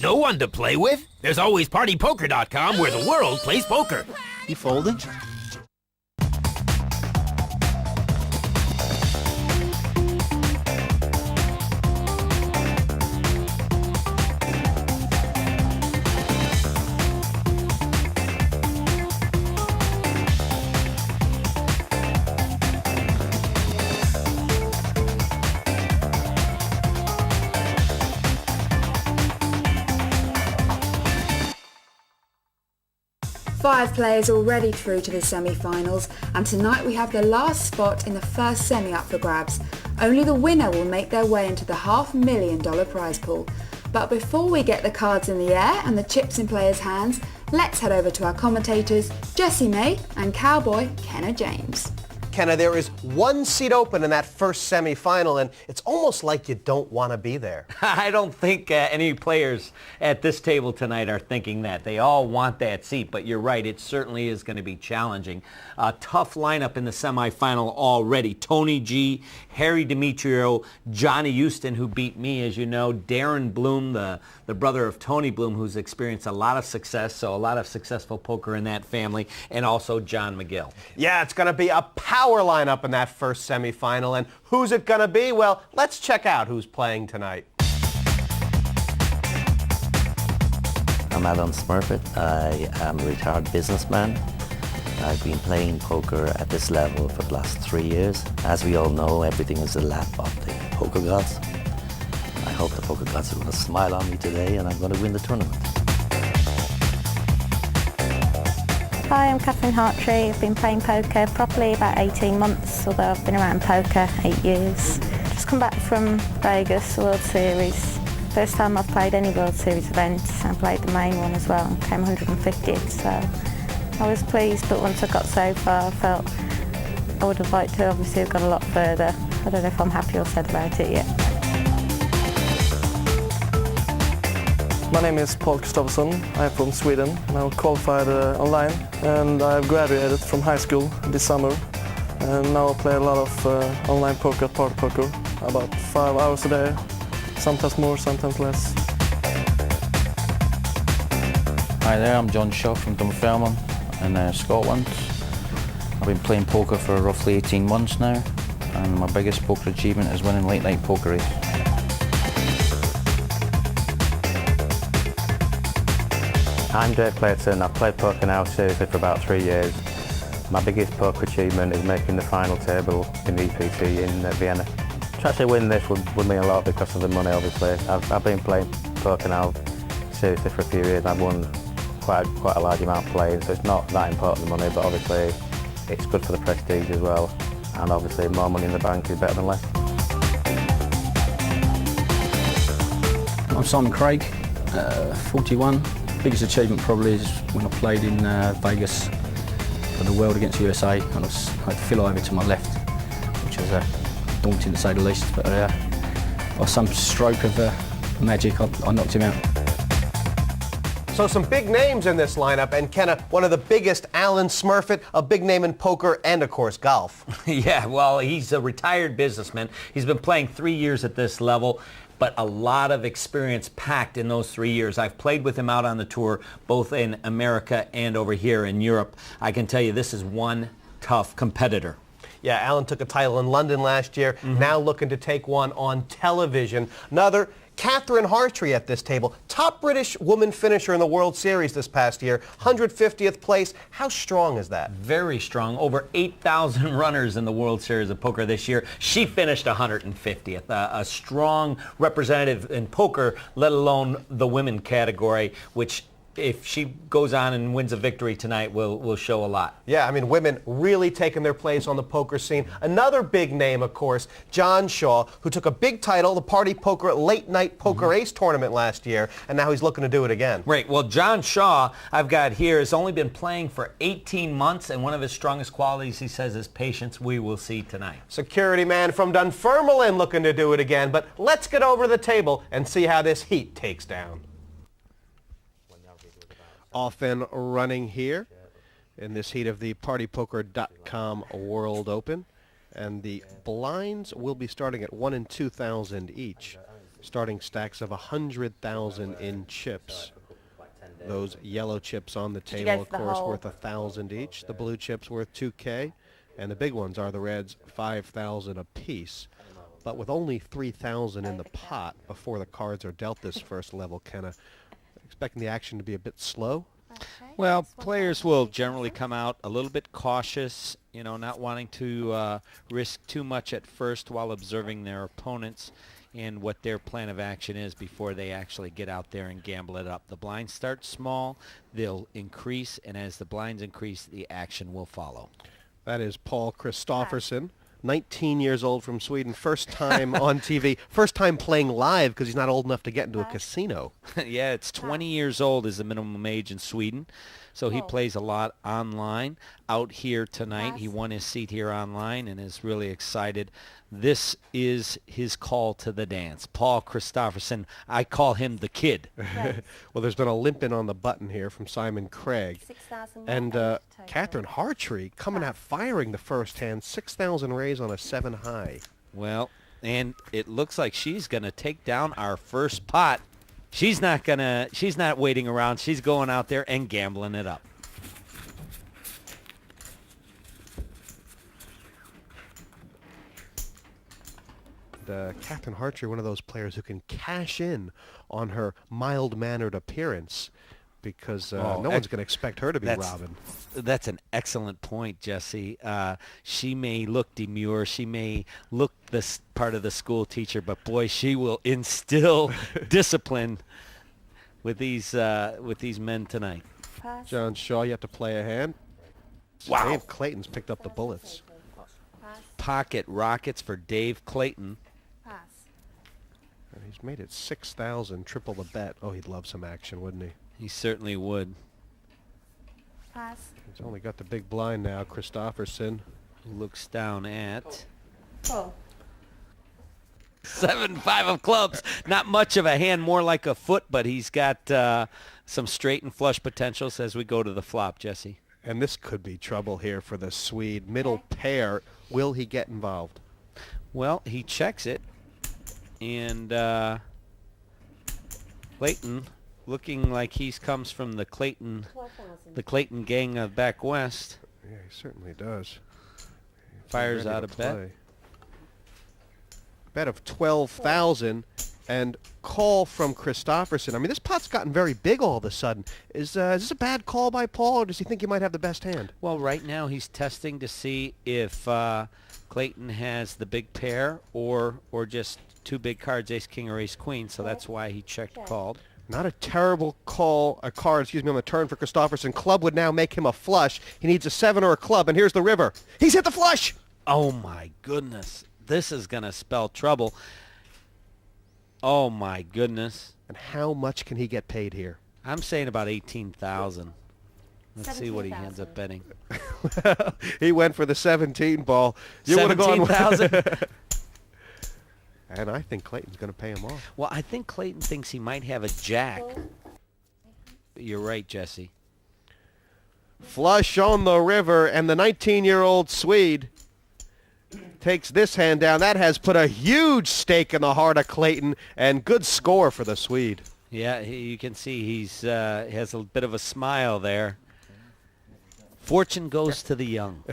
no one to play with? There's always PartyPoker.com where the world plays poker. You folding? Five players already through to the semi-finals, and tonight we have the last spot in the first semi up for grabs. Only the winner will make their way into the $500,000 prize pool. But before we get the cards in the air and the chips in players' hands, let's head over to our commentators Jessie May and Cowboy Kenna James. Kenna, there is one seat open in that first semi-final, and it's almost like you don't want to be there. I don't think any players at this table tonight are thinking that. They all want that seat, but you're right, it certainly is going to be challenging. A tough lineup in the semifinal already. Tony G, Harry Demetrio, Johnny Houston, who beat me, as you know, Darren Bloom, the brother of Tony Bloom, who's experienced a lot of success, so a lot of successful poker in that family, and also John McGill. Yeah, it's going to be a power lineup in that first semifinal, and who's it going to be? Well, let's check out who's playing tonight. I'm Alan Smurfett. I am a retired businessman. I've been playing poker at this level for the last 3 years. As we all know, everything is a lap of the poker gods. I hope the poker gods are going to smile on me today and I'm going to win the tournament. Hi, I'm Catherine Hartree. I've been playing poker properly about 18 months, although I've been around poker 8 years. Just come back from Vegas World Series. First time I've played any World Series event. I played the main one as well and came 150th, so I was pleased, but once I got so far I felt I would have liked to obviously have gone a lot further. I don't know if I'm happy or sad about it yet. My name is Paul Kristoffersson. I'm from Sweden and I qualified online, and I've graduated from high school this summer, and now I play a lot of online poker at Party Poker, about 5 hours a day, sometimes more, sometimes less. Hi there, I'm John Shaw from Dunfermline in Scotland. I've been playing poker for roughly 18 months now, and my biggest poker achievement is winning Late Night Poker Race. I'm Dave Clayton. I've played poker now seriously for about 3 years. My biggest poker achievement is making the final table in the EPT in Vienna. To actually win this would mean a lot because of the money, obviously. I've been playing poker now seriously for a few years. I've won quite a large amount playing, so it's not that important, the money, but obviously it's good for the prestige as well. And obviously more money in the bank is better than less. I'm Simon Craig, 41. Biggest achievement probably is when I played in Vegas for the World against USA, and I had to fill over to my left, which was daunting to say the least, but by some stroke of magic I knocked him out. So some big names in this lineup, and Kenna, one of the biggest, Alan Smurfett, a big name in poker and, of course, golf. Yeah, well, he's a retired businessman. He's been playing 3 years at this level, but a lot of experience packed in those 3 years. I've played with him out on the tour, both in America and over here in Europe. I can tell you this is one tough competitor. Yeah, Alan took a title in London last year, now looking to take one on television. Another, Catherine Hartree at this table, top British woman finisher in the World Series this past year, 150th place. How strong is that? Very strong. Over 8,000 runners in the World Series of Poker this year. She finished 150th. A strong representative in poker, let alone the women category, which if she goes on and wins a victory tonight, will show a lot. Yeah, I mean, women really taking their place on the poker scene. Another big name, of course, John Shaw, who took a big title, the Party Poker Late Night Poker Ace tournament last year, and now he's looking to do it again. Right. Well, John Shaw, I've got here, has only been playing for 18 months, and one of his strongest qualities, he says, is patience. We will see tonight. Security man from Dunfermline looking to do it again, but let's get over the table and see how this heat takes down. Off and running here in this heat of the PartyPoker.com World Open. And the blinds will be starting at 1 and 2,000 each. Starting stacks of 100,000 in chips. Those yellow chips on the you table, go of for the course, whole? worth 1,000 each. The blue chips worth 2K, and the big ones are the reds, 5,000 apiece. But with only 3,000 in the pot before the cards are dealt this first level, Kenna, expecting the action to be a bit slow. Well, players will generally come out a little bit cautious, you know, not wanting to risk too much at first while observing their opponents and what their plan of action is before they actually get out there and gamble it up. The blinds start small, they'll increase, and as the blinds increase, the action will follow. That is Paul Christofferson, 19 years old from Sweden, first time on TV, first time playing live because he's not old enough to get into a casino. Yeah, it's 20 years old is the minimum age in Sweden. So he plays a lot online. Out here tonight, he won his seat here online and is really excited. This is his call to the dance. Paul Christofferson, I call him the kid. Well, there's been a limp-in on the button here from Simon Craig. 6,000 And total. Catherine Hartree coming out firing the first hand, 6,000 raise on a 7 high. Well, and it looks like she's going to take down our first pot. She's not waiting around. She's going out there and gambling it up. Catherine Hartree, one of those players who can cash in on her mild-mannered appearance because no one's going to expect her to be Robin. That's an excellent point, Jesse. She may look demure. She may look this part of the school teacher, but boy, she will instill discipline with these men tonight. Pass. John Shaw, you have to play a hand. Wow. Dave Clayton's picked up the bullets. Pass. Pocket rockets for Dave Clayton. Pass. And he's made it 6,000, triple the bet. Oh, he'd love some action, wouldn't he? He certainly would. Pass. He's only got the big blind now, Christofferson. Who looks down at Full. 7-5 of clubs. Not much of a hand, more like a foot, but he's got some straight and flush potentials as we go to the flop, Jesse. And this could be trouble here for the Swede. Middle pair. Will he get involved? Well, he checks it, and Clayton, looking like he comes from the Clayton gang of back west, Yeah, he certainly does. He's fires ready out to a bet. play. Bet of 12,000 and call from Christofferson. I mean, this pot's gotten very big all of a sudden. Is this a bad call by Paul, or does he think he might have the best hand? Well, right now he's testing to see if Clayton has the big pair or just two big cards, ace king or ace queen. So that's why he checked called. Not a terrible card, on the turn for Christofferson. Club would now make him a flush. He needs a 7 or a club, and here's the river. He's hit the flush! Oh, my goodness. This is going to spell trouble. Oh, my goodness. And how much can he get paid here? I'm saying about 18,000. Let's see what he ends up 17,000. betting. He went for the 17 ball. You would have gone 17,000. And I think Clayton's going to pay him off. Well, I think Clayton thinks he might have a jack. You're right, Jesse. Flush on the river, and the 19-year-old Swede takes this hand down. That has put a huge stake in the heart of Clayton, and good score for the Swede. Yeah, you can see he's has a bit of a smile there. Fortune goes to the young.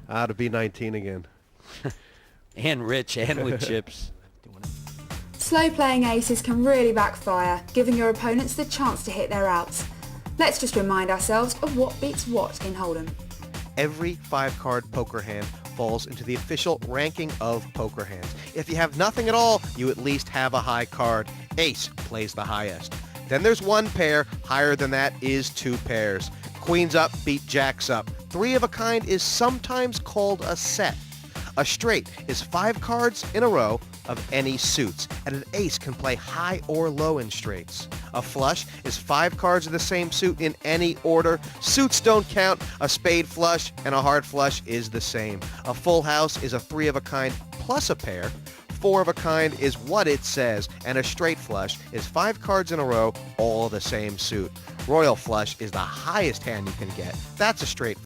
To be 19 again. And rich and with chips. Slow playing aces can really backfire, giving your opponents the chance to hit their outs. Let's just remind ourselves of what beats what in Hold'em. Every 5-card poker hand falls into the official ranking of poker hands. If you have nothing at all, you at least have a high card. Ace plays the highest. Then there's one pair. Higher than that is 2 pairs. Queens up beat jacks up. 3 of a kind is sometimes called a set. A straight is 5 cards in a row of any suits, and an ace can play high or low in straights. A flush is 5 cards of the same suit in any order. Suits don't count. A spade flush and a heart flush is the same. A full house is a 3 of a kind plus a pair. 4 of a kind is what it says, and a straight flush is 5 cards in a row, all the same suit. Royal flush is the highest hand you can get. That's a straight